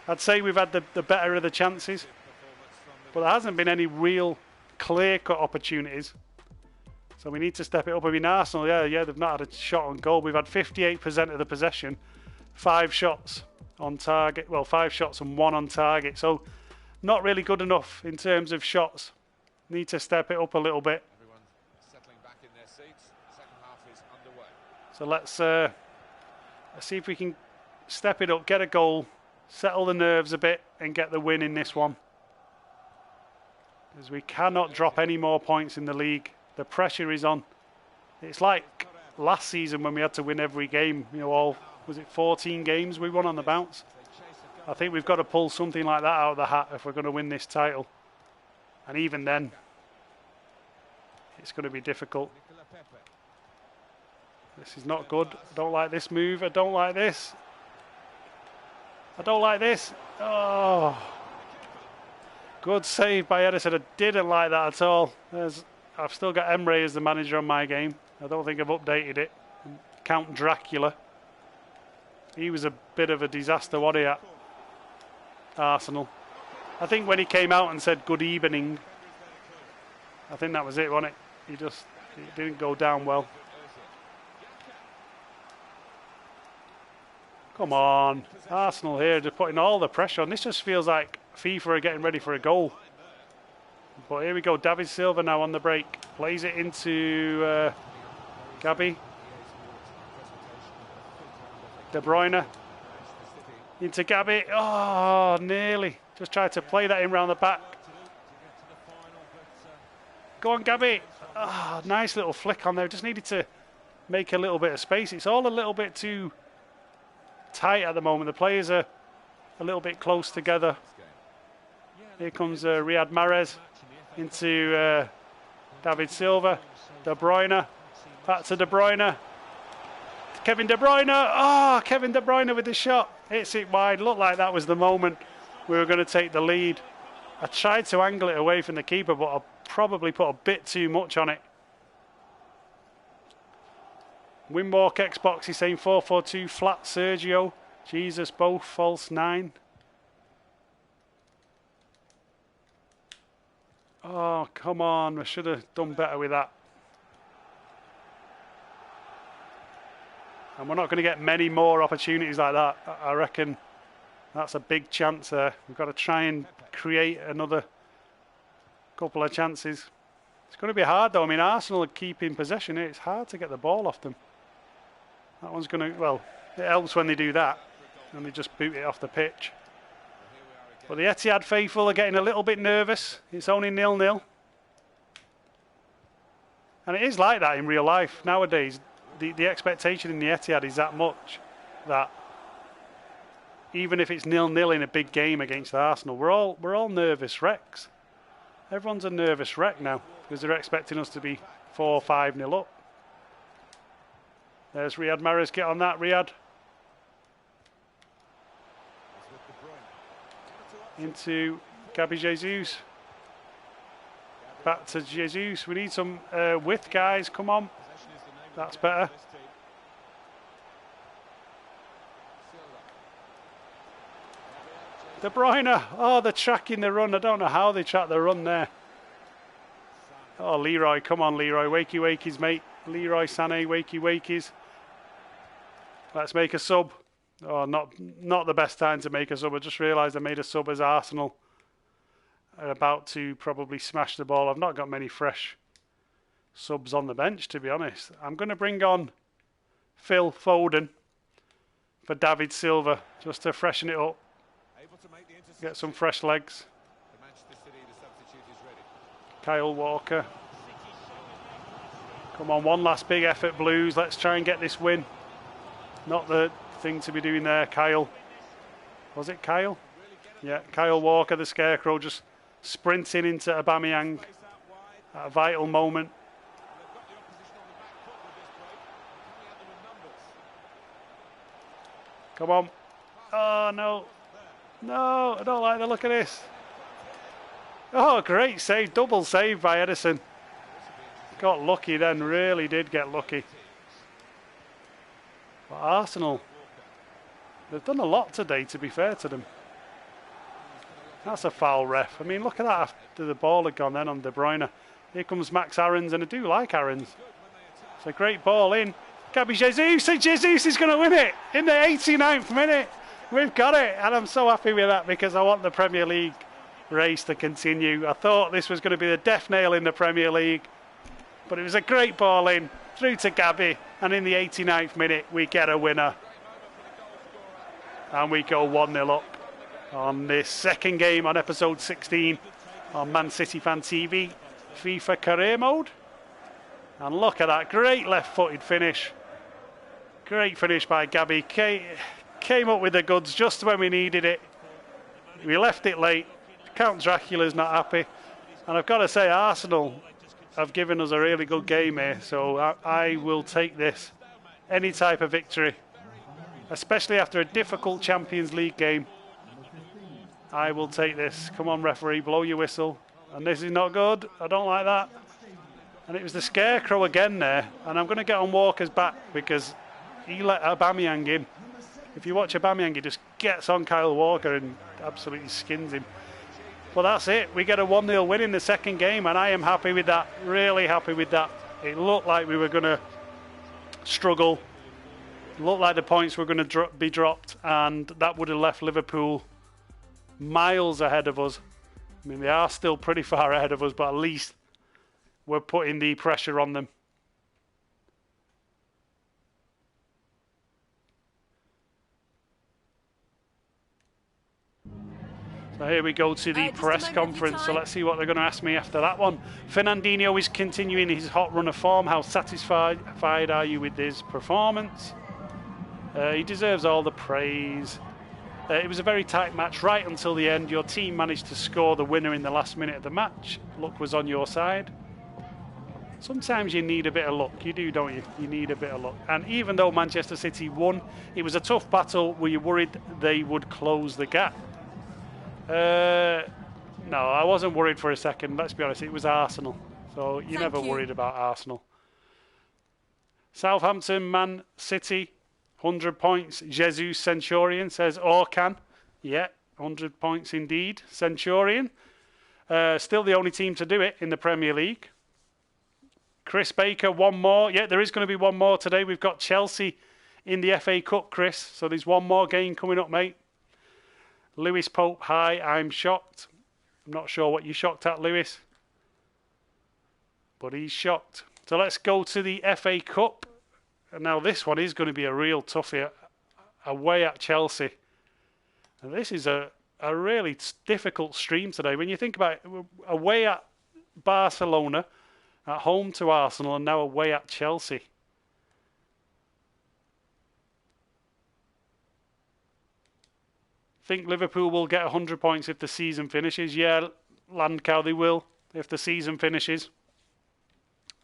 I'd say we've had the better of the chances. But there hasn't been any real clear-cut opportunities. So we need to step it up. I mean, Arsenal, yeah, they've not had a shot on goal. We've had 58% of the possession, 5 shots on target. Well, 5 shots and 1 on target. So not really good enough in terms of shots. Need to step it up a little bit. Everyone settling back in their seats. The second half is underway. So let's see if we can step it up, get a goal, settle the nerves a bit, and get the win in this one. Because we cannot drop any more points in the league. The pressure is on. It's like last season when we had to win every game. You know, was it 14 games we won on the bounce? I think we've got to pull something like that out of the hat if we're going to win this title. And even then, it's going to be difficult. This is not good. I don't like this move. I don't like this. I don't like this. Oh. Good save by Edison. I didn't like that at all. I've still got Emre as the manager on my game. I don't think I've updated it. Count Dracula. He was a bit of a disaster, wasn't he, at Arsenal? I think when he came out and said good evening, I think that was it, wasn't it? It didn't go down well. Come on. Arsenal here, just putting all the pressure on. This just feels like FIFA are getting ready for a goal. But here we go. David Silva now on the break. Plays it into Gabby. De Bruyne. Into Gabby. Oh, nearly. Just tried to play that in round the back. Go on, Gabby. Oh, nice little flick on there. Just needed to make a little bit of space. It's all a little bit too tight at the moment. The players are a little bit close together. Here comes Riyad Mahrez into David Silva. De Bruyne. Back to De Bruyne. Kevin De Bruyne. Oh, Kevin De Bruyne with the shot. Hits it wide. Looked like that was the moment we were going to take the lead. I tried to angle it away from the keeper, but I probably put a bit too much on it. Winwalk Xbox, he's saying 4-4-2 flat Sergio. Jesus, both false 9. Oh, come on. I should have done better with that. And we're not going to get many more opportunities like that. I reckon that's a big chance there. We've got to try and create another couple of chances. It's going to be hard though. I mean, Arsenal are keeping possession. It's hard to get the ball off them. That one's going to, well, it helps when they do that. And they just boot it off the pitch. But the Etihad faithful are getting a little bit nervous. It's only 0-0. And it is like that in real life nowadays. The expectation in the Etihad is that much that even if it's 0-0 in a big game against Arsenal, we're all nervous wrecks. Everyone's a nervous wreck now because they're expecting us to be 4-5-0 up. There's Riyad Mahrez. Get on that, Riyad. Into Gabby Jesus. Back to Jesus. We need some width, guys. Come on. That's better. De Bruyne. Oh, they're tracking the run. I don't know how they track the run there. Oh, Leroy. Come on, Leroy. Wakey wakeys, mate. Leroy Sané. Wakey wakeys. Let's make a sub. Oh, not the best time to make a sub. I just realised I made a sub as Arsenal are about to probably smash the ball. I've not got many fresh subs on the bench, to be honest. I'm going to bring on Phil Foden for David Silva just to freshen it up. Get some fresh legs. Kyle Walker. Come on, one last big effort, Blues. Let's try and get this win. Not the thing to be doing there, Kyle. Was it Kyle? Yeah, Kyle Walker, the scarecrow, just sprinting into Aubameyang at a vital moment. Come on. Oh, no. No, I don't like the look of this. Oh, great save. Double save by Edison. Got lucky then, really did get lucky. But Arsenal, they've done a lot today, to be fair to them. That's a foul, ref. I mean, look at that after the ball had gone then on De Bruyne. Here comes Max Aarons, and I do like Aarons. It's a great ball in. Gabby Jesus, and Jesus is going to win it in the 89th minute. We've got it, and I'm so happy with that because I want the Premier League race to continue. I thought this was going to be the death nail in the Premier League, but it was a great ball in, through to Gabby, and in the 89th minute we get a winner. And we go 1-0 up on this second game on episode 16 on Man City Fan TV, FIFA career mode. And look at that, great left-footed finish. Great finish by Gabby. Came up with the goods just when we needed it. We left it late. Count Dracula's not happy. And I've got to say, Arsenal have given us a really good game here. So I will take this. Any type of victory. Especially after a difficult Champions League game. I will take this. Come on, referee, blow your whistle. And this is not good. I don't like that. And it was the scarecrow again there. And I'm going to get on Walker's back because he let Aubameyang in. If you watch Aubameyang, he just gets on Kyle Walker and absolutely skins him. Well, that's it. We get a 1-0 win in the second game, and I am happy with that. Really happy with that. It looked like we were going to struggle. It looked like the points were going to be dropped, and that would have left Liverpool miles ahead of us. I mean, they are still pretty far ahead of us, but at least we're putting the pressure on them. So here we go to the press conference. So let's see what they're going to ask me after that one. Fernandinho is continuing his hot run of form. How satisfied are you with his performance? He deserves all the praise. It was a very tight match right until the end. Your team managed to score the winner in the last minute of the match. Luck was on your side. Sometimes you need a bit of luck. You do, don't you? You need a bit of luck. And even though Manchester City won, it was a tough battle. Were you worried they would close the gap? No, I wasn't worried for a second. Let's be honest, it was Arsenal. So you're never worried about Arsenal. Southampton, Man City, 100 points. Jesus Centurion says Orcan. Yeah, 100 points indeed. Centurion. Still the only team to do it in the Premier League. Chris Baker, one more. Yeah, there is going to be one more today. We've got Chelsea in the FA Cup, Chris. So there's one more game coming up, mate. Lewis Pope, hi, I'm shocked. I'm not sure what you're shocked at, Lewis. But he's shocked. So let's go to the FA Cup. And now this one is going to be a real toughie away at Chelsea. And this is a really difficult stream today. When you think about it, away at Barcelona, at home to Arsenal, and now away at Chelsea. Think Liverpool will get 100 points if the season finishes. Yeah, Landcow, they will if the season finishes.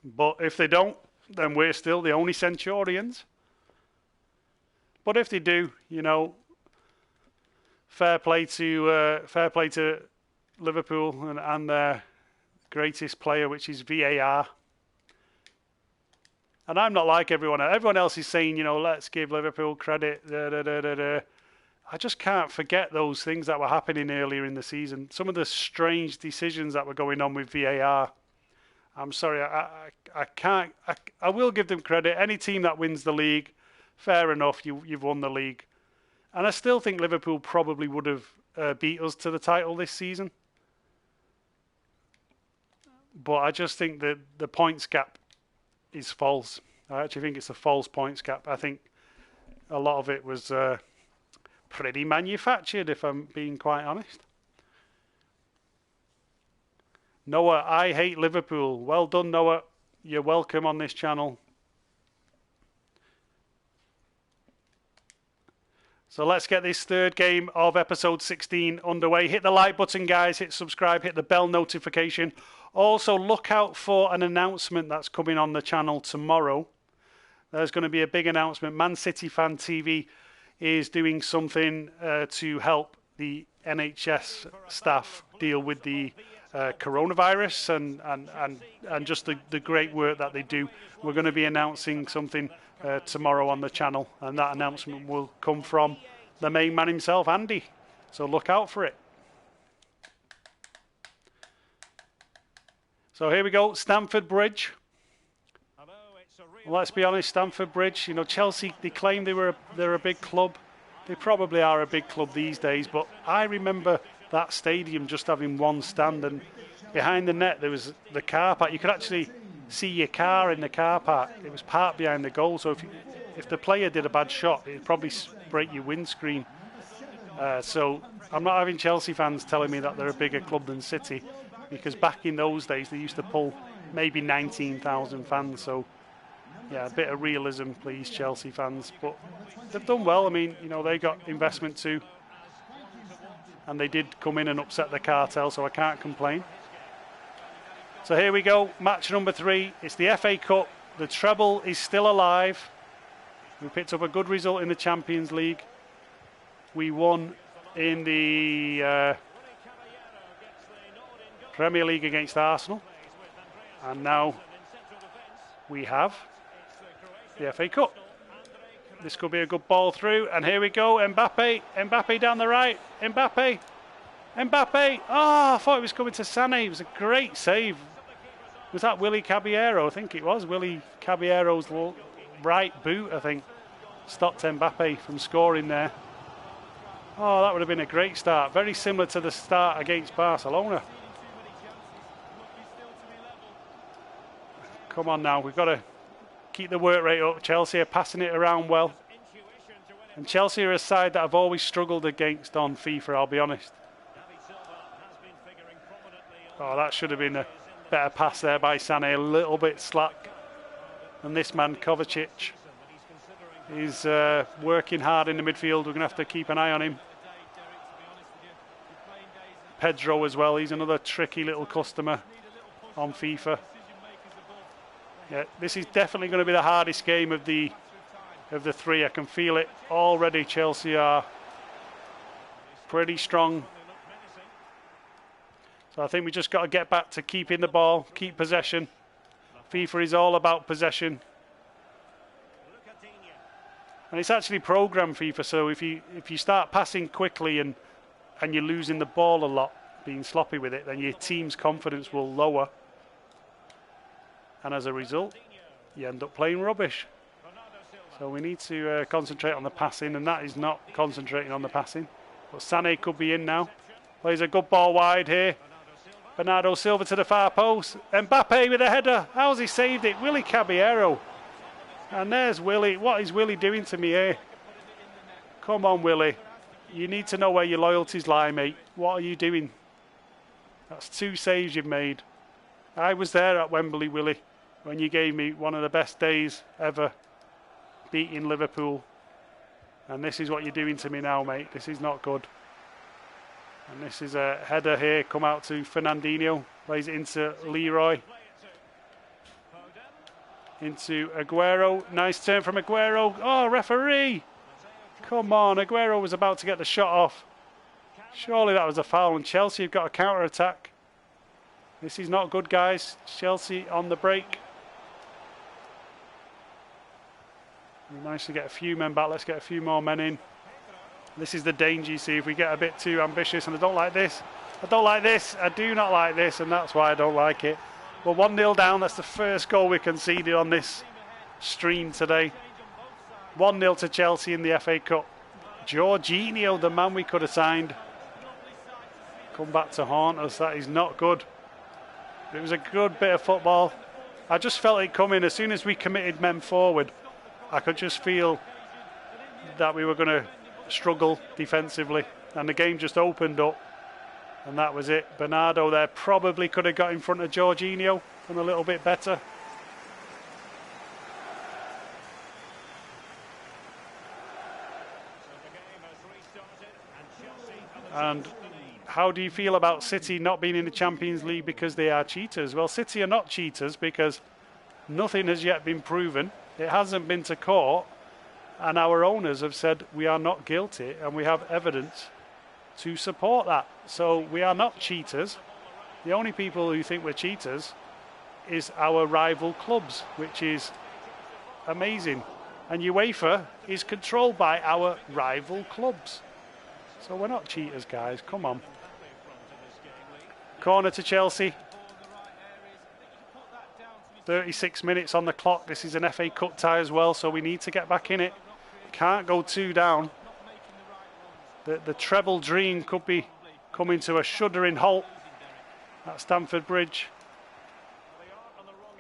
But if they don't, then we're still the only Centurions. But if they do, you know, fair play to Liverpool and their greatest player, which is VAR. And I'm not like everyone else. Everyone else is saying, you know, let's give Liverpool credit. I just can't forget those things that were happening earlier in the season. Some of the strange decisions that were going on with VAR. I'm sorry, I can't. I will give them credit. Any team that wins the league, fair enough, you've won the league. And I still think Liverpool probably would have beat us to the title this season. But I just think that the points gap is false. I actually think it's a false points gap. I think a lot of it was pretty manufactured, if I'm being quite honest. Noah, I hate Liverpool. Well done, Noah. You're welcome on this channel. So let's get this third game of episode 16 underway. Hit the like button, guys. Hit subscribe. Hit the bell notification. Also, look out for an announcement that's coming on the channel tomorrow. There's going to be a big announcement. Man City Fan TV is doing something to help the NHS staff deal with the coronavirus and just the great work that they do. We're going to be announcing something tomorrow on the channel, and that announcement will come from the main man himself, Andy. So look out for it. So here we go, Stamford Bridge. Well, let's be honest, Stamford Bridge, you know, Chelsea, they claim they're a big club. They probably are a big club these days, but I remember that stadium just having one stand, and behind the net there was the car park. You could actually see your car in the car park. It was parked behind the goal, so if the player did a bad shot, it'd probably break your windscreen. So I'm not having Chelsea fans telling me that they're a bigger club than City, because back in those days they used to pull maybe 19,000 fans. So yeah, a bit of realism, please, Chelsea fans. But they've done well. I mean, you know, they got investment too, and they did come in and upset the cartel, so I can't complain. So here we go, match number 3. It's the FA Cup. The treble is still alive. We picked up a good result in the Champions League. We won in the Premier League against Arsenal. And now we have the FA Cup. This could be a good ball through. And here we go, Mbappe. Mbappe down the right. Mbappe. Mbappe. Oh, I thought it was coming to Sané. It was a great save. Was that Willy Caballero? I think it was. Willy Caballero's right boot, I think, stopped Mbappe from scoring there. Oh, that would have been a great start. Very similar to the start against Barcelona. Come on now. We've got to keep the work rate up. Chelsea are passing it around well. And Chelsea are a side that I've always struggled against on FIFA, I'll be honest. Oh, that should have been a better pass there by Sané. A little bit slack. And this man, Kovacic, is working hard in the midfield. We're going to have to keep an eye on him. Pedro as well. He's another tricky little customer on FIFA. Yeah, this is definitely going to be the hardest game of the three. I can feel it already. Chelsea are pretty strong. So I think we just got to get back to keeping the ball, keep possession. FIFA is all about possession. And it's actually programmed FIFA, so if you start passing quickly and you're losing the ball a lot, being sloppy with it, then your team's confidence will lower. And as a result, you end up playing rubbish. So we need to concentrate on the passing, and that is not concentrating on the passing. But Sané could be in now. Plays a good ball wide here. Bernardo Silva to the far post. Mbappe with a header. How's he saved it? Willy Caballero. And there's Willy. What is Willy doing to me here? Come on, Willy. You need to know where your loyalties lie, mate. What are you doing? That's 2 saves you've made. I was there at Wembley, Willy, when you gave me one of the best days ever beating Liverpool. And this is what you're doing to me now, mate. This is not good. And this is a header here. Come out to Fernandinho. Plays it into Leroy. Into Aguero. Nice turn from Aguero. Oh, referee! Come on, Aguero was about to get the shot off. Surely that was a foul, and Chelsea have got a counter-attack. This is not good, guys. Chelsea on the break. We managed to get a few men back. Let's get a few more men in. This is the danger, you see, if we get a bit too ambitious, and I don't like this. I don't like this. I do not like this, and that's why I don't like it. We're 1-0 down. That's the first goal we conceded on this stream today. 1-0 to Chelsea in the FA Cup. Jorginho, the man we could have signed, come back to haunt us. That is not good. It was a good bit of football. I just felt it coming. As soon as we committed men forward, I could just feel that we were going to struggle defensively, and the game just opened up, and that was it. Bernardo there probably could have got in front of Jorginho and a little bit better. And how do you feel about City not being in the Champions League because they are cheaters? Well, City are not cheaters because nothing has yet been proven. It hasn't been to court, and our owners have said we are not guilty, and we have evidence to support that. So we are not cheaters. The only people who think we're cheaters is our rival clubs, which is amazing. And UEFA is controlled by our rival clubs. So we're not cheaters, guys. Come on. Corner to Chelsea. 36 minutes on the clock. This is an FA Cup tie as well, so we need to get back in it. Can't go 2 down. The treble dream could be coming to a shuddering halt at Stamford Bridge.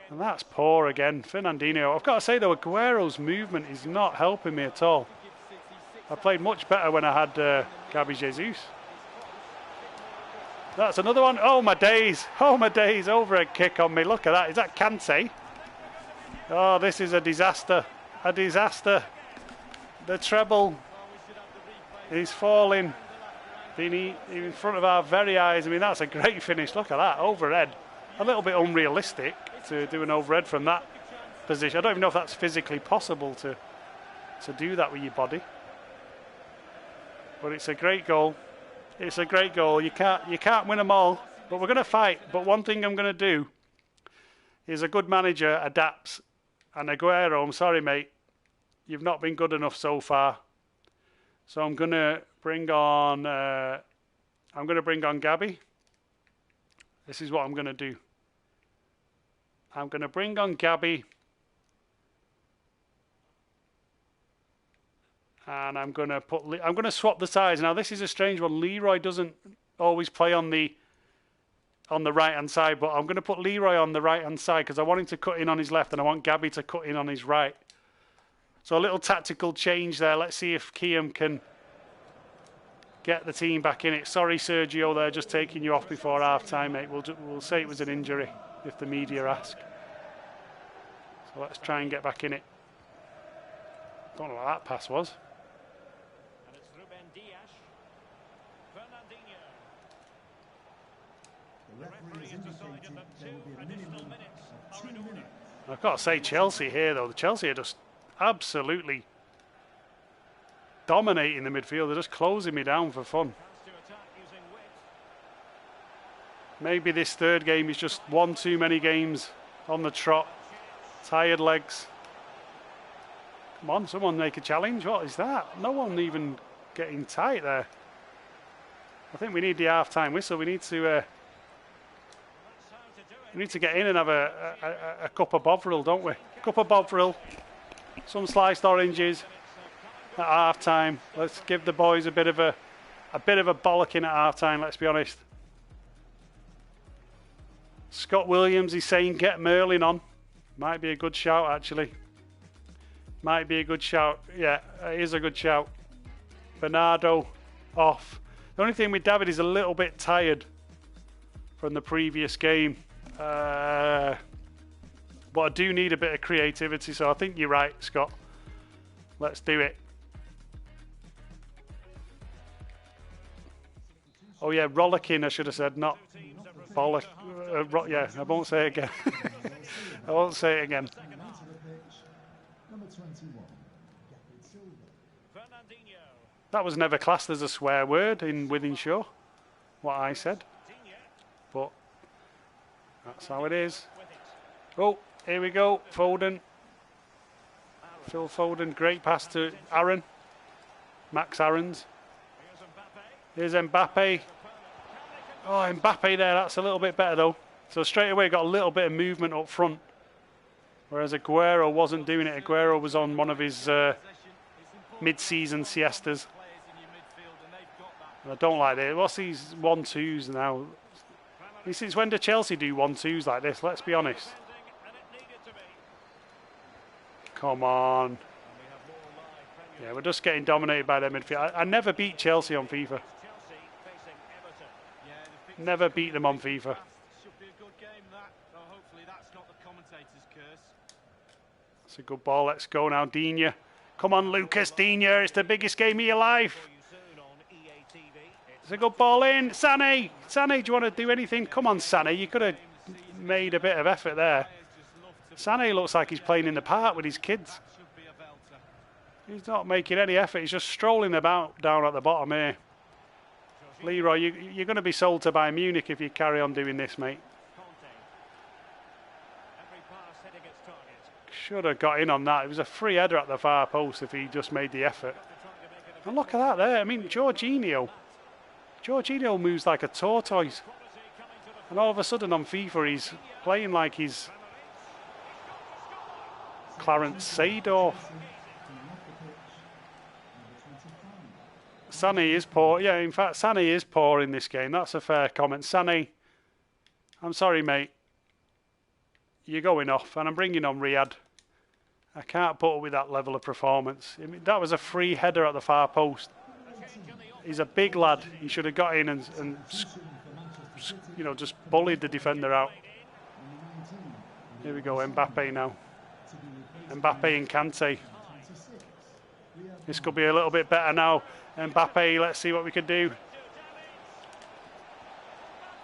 And that's poor again. Fernandinho. I've got to say, though, Aguero's movement is not helping me at all. I played much better when I had Gabi Jesus. That's another one. Oh, my days. Oh, my days. Overhead kick on me. Look at that. Is that Kante? Oh, this is a disaster. A disaster. The treble is falling in front of our very eyes. I mean, that's a great finish. Look at that. Overhead. A little bit unrealistic to do an overhead from that position. I don't even know if that's physically possible to do that with your body. But it's a great goal. It's a great goal. You can't win them all, but we're going to fight. But one thing I'm going to do is a good manager adapts. And Aguero, I'm sorry, mate, you've not been good enough so far. So I'm going to bring on Gabi. This is what I'm going to do. I'm going to bring on Gabi. And I'm going to swap the sides. Now this is a strange one. Leroy doesn't always play on the right hand side, but I'm going to put Leroy on the right hand side because I want him to cut in on his left and I want Gabi to cut in on his right. So a little tactical change there. Let's see if Kiam can get the team back in it. Sorry, Sergio, they're just taking you off before half-time, mate. We'll say it was an injury if the media ask. So let's try and get back in it. Don't know what that pass was. And it's Ruben Dias. Fernandinho. The referee has decided that 2 additional minutes are in order. I've got to say, Chelsea here, though. The Chelsea are just absolutely dominating the midfield. They're just closing me down for fun. Chance to attack using width. Maybe this third game is just one too many games on the trot. Tired legs. Come on, someone make a challenge. What is that? No one even getting tight there. I think we need the half-time whistle. We need to get in and have a cup of Bovril, don't we? Cup of Bovril, some sliced oranges at half-time. Let's give the boys a bit of a bollocking at half-time. Let's be honest. Scott Williams is saying get Merlin on. Might be a good shout, actually. Might be a good shout. Yeah, it is a good shout. Bernardo off. The only thing with David is a little bit tired from the previous game. But I do need a bit of creativity, so I think you're right, Scott. Let's do it. Oh yeah, rollicking I should have said, not bollock. Yeah, I won't say it again. I won't say it again. That was never classed as a swear word in Wythenshawe, what I said. But that's how it is. Oh, here we go. Foden. Phil Foden. Great pass to Aaron. Max Aarons. Here's Mbappe. Oh, Mbappe there. That's a little bit better, though. So straight away got a little bit of movement up front. Whereas Aguero wasn't doing it. Aguero was on one of his mid-season siestas. I don't like it. What's these 1-2s now? Since when do Chelsea do 1-2s like this? Let's be honest. Come on. Yeah, we're just getting dominated by their midfield. I never beat Chelsea on FIFA. Never beat them on FIFA. Should be a good game, that. So hopefully that's not the commentator's curse. It's a good ball. Let's go now, Digne. Come on, Lucas Digne. It's the biggest game of your life. It's a good ball in. Sané. Sané, do you want to do anything? Come on, Sané. You could have made a bit of effort there. Sané looks like he's playing in the park with his kids. He's not making any effort. He's just strolling about down at the bottom here. Leroy, you're going to be sold to Bayern Munich if you carry on doing this, mate. Should have got in on that. It was a free header at the far post if he just made the effort. And look at that there. I mean, Jorginho moves like a tortoise. And all of a sudden on FIFA he's playing like he's Clarence Seedorf. Sané is poor. Yeah, in fact, Sané is poor in this game. That's a fair comment. Sané, I'm sorry, mate. You're going off, and I'm bringing on Riyadh. I can't put up with that level of performance. I mean, that was a free header at the far post. He's a big lad. He should have got in and you know, just bullied the defender out. Here we go, Mbappe now. Mbappe and Kante. This could be a little bit better now. Mbappe, let's see what we could do.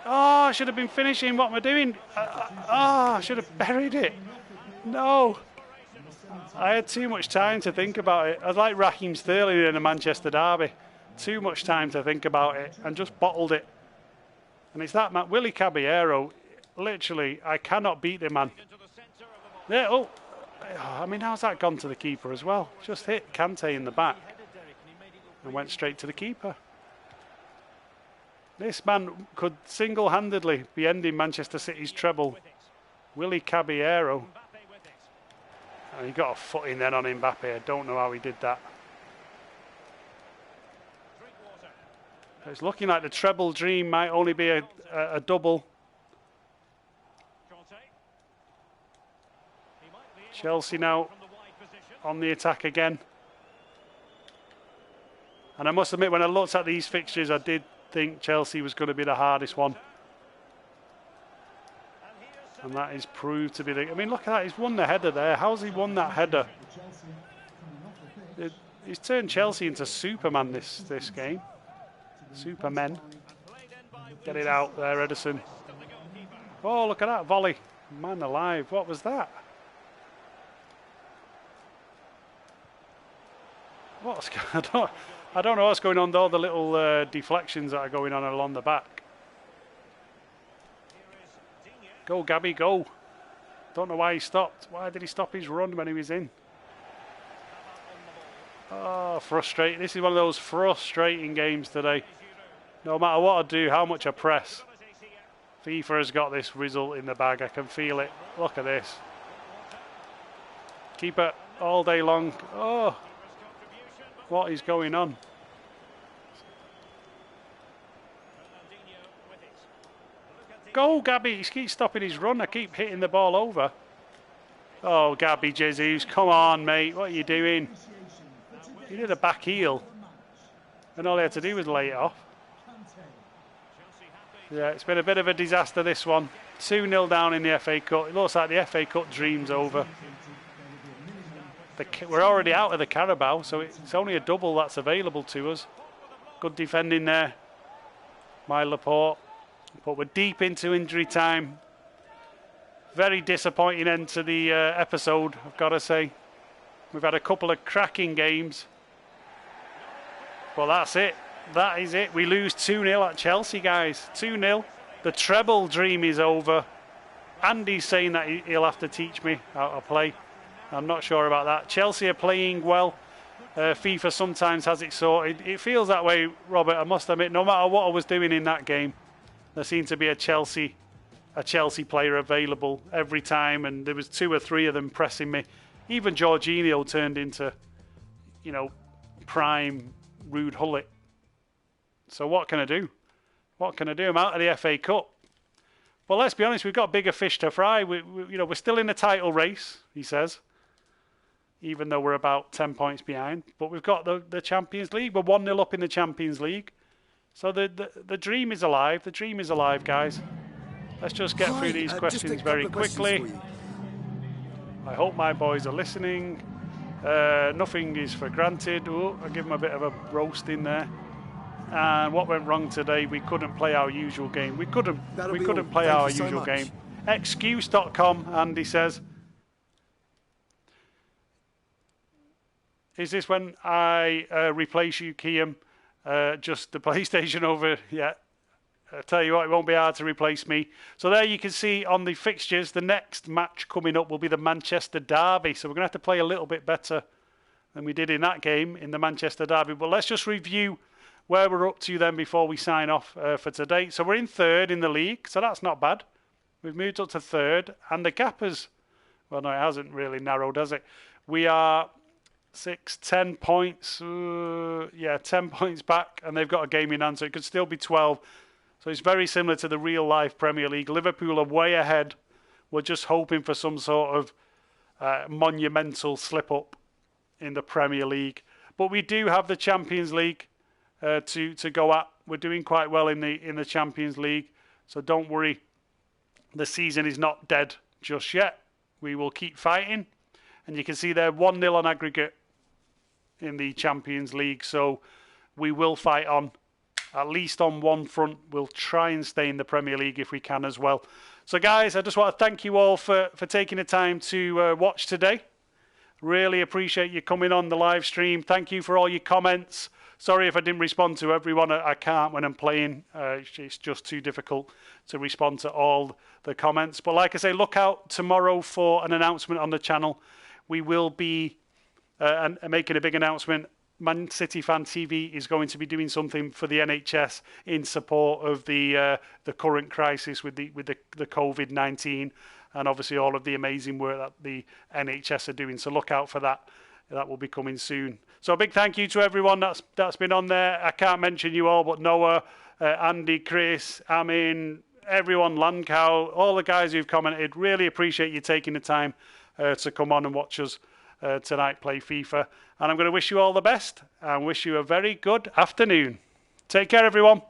Oh, I should have been finishing. What am I doing? I should have buried it. No. I had too much time to think about it. I was like Raheem Sterling in a Manchester derby. Too much time to think about it and just bottled it. And it's that man, Willy Caballero. Literally, I cannot beat the man. Yeah, I mean, how's that gone to the keeper as well? Just hit Kante in the back and went straight to the keeper. This man could single-handedly be ending Manchester City's treble. Willy Caballero. And he got a foot in then on Mbappe. I don't know how he did that. It's looking like the treble dream might only be a double. Chelsea now on the attack again. And I must admit, when I looked at these fixtures, I did think Chelsea was going to be the hardest one. And that is proved to be the... I mean, look at that. He's won the header there. How's he won that header? He's turned Chelsea into Superman this game. Supermen. Get it out there, Edison. Oh, look at that volley. Man alive. What was that? I don't know what's going on. All the little deflections that are going on along the back. Go, Gabby, go. Don't know why he stopped. Why did he stop his run when he was in? Oh, frustrating. This is one of those frustrating games today. No matter what I do, how much I press, FIFA has got this result in the bag. I can feel it. Look at this. Keep it all day long. Oh, what is going on? Go, Gabby. He keeps stopping his run. I keep hitting the ball over. Oh, Gabby Jesus. Come on, mate. What are you doing? He did a back heel. And all he had to do was lay it off. Yeah, it's been a bit of a disaster, this one. 2-0 down in the FA Cup. It looks like the FA Cup dream's over. We're already out of the Carabao, so it's only a double that's available to us. Good defending there. My Laporte. But we're deep into injury time. Very disappointing end to the episode, I've got to say. We've had a couple of cracking games. Well, that's it. That is it. We lose 2-0 at Chelsea, guys. 2-0. The treble dream is over. Andy's saying that he'll have to teach me how to play. I'm not sure about that. Chelsea are playing well. FIFA sometimes has it sorted. It feels that way, Robert. I must admit, no matter what I was doing in that game, there seemed to be a Chelsea player available every time, and there was 2 or 3 of them pressing me. Even Jorginho turned into, prime Rude Hullet. So what can I do? What can I do? I'm out of the FA Cup. Well, let's be honest, we've got bigger fish to fry. We're still in the title race, he says, even though we're about 10 points behind. But we've got the Champions League. We're 1-0 up in the Champions League. So the dream is alive. The dream is alive, guys. Let's just get through these questions very quickly. I hope my boys are listening. Nothing is for granted. Oh, I'll give them a bit of a roast in there. And what went wrong today? We couldn't play our usual game. We couldn't play our usual game. Excuse.com, Andy says. Is this when I replace you, Kiam? Just the PlayStation over? Yeah. I tell you what, it won't be hard to replace me. So there you can see on the fixtures, the next match coming up will be the Manchester Derby. So we're going to have to play a little bit better than we did in that game, in the Manchester Derby. But let's just review where we're up to then before we sign off for today. So we're in 3rd in the league, so that's not bad. We've moved up to 3rd, and the gap has, well, no, it hasn't really narrowed, has it? We are 10 points, 10 points back, and they've got a game in hand, so it could still be 12. So it's very similar to the real-life Premier League. Liverpool are way ahead. We're just hoping for some sort of monumental slip-up in the Premier League. But we do have the Champions League to go at. We're doing quite well in the Champions League, so don't worry. The season is not dead just yet. We will keep fighting. And you can see they're 1-0 on aggregate in the Champions League, so we will fight on. At least on one front, we'll try and stay in the Premier League if we can as well. So guys, I just want to thank you all for taking the time to watch today. Really appreciate you coming on the live stream. Thank you for all your comments. Sorry if I didn't respond to everyone. I can't when I'm playing. It's just too difficult to respond to all the comments. But like I say, look out tomorrow for an announcement on the channel. We will be making a big announcement. Man City Fan TV is going to be doing something for the NHS in support of the current crisis with the COVID-19, and obviously all of the amazing work that the NHS are doing. So look out for that. That will be coming soon. So a big thank you to everyone that's been on there. I can't mention you all, but Noah, Andy, Chris, Amin, everyone, Landcow, all the guys who've commented. Really appreciate you taking the time to come on and watch us. tonight play FIFA. And I'm going to wish you all the best and wish you a very good afternoon. Take care, everyone.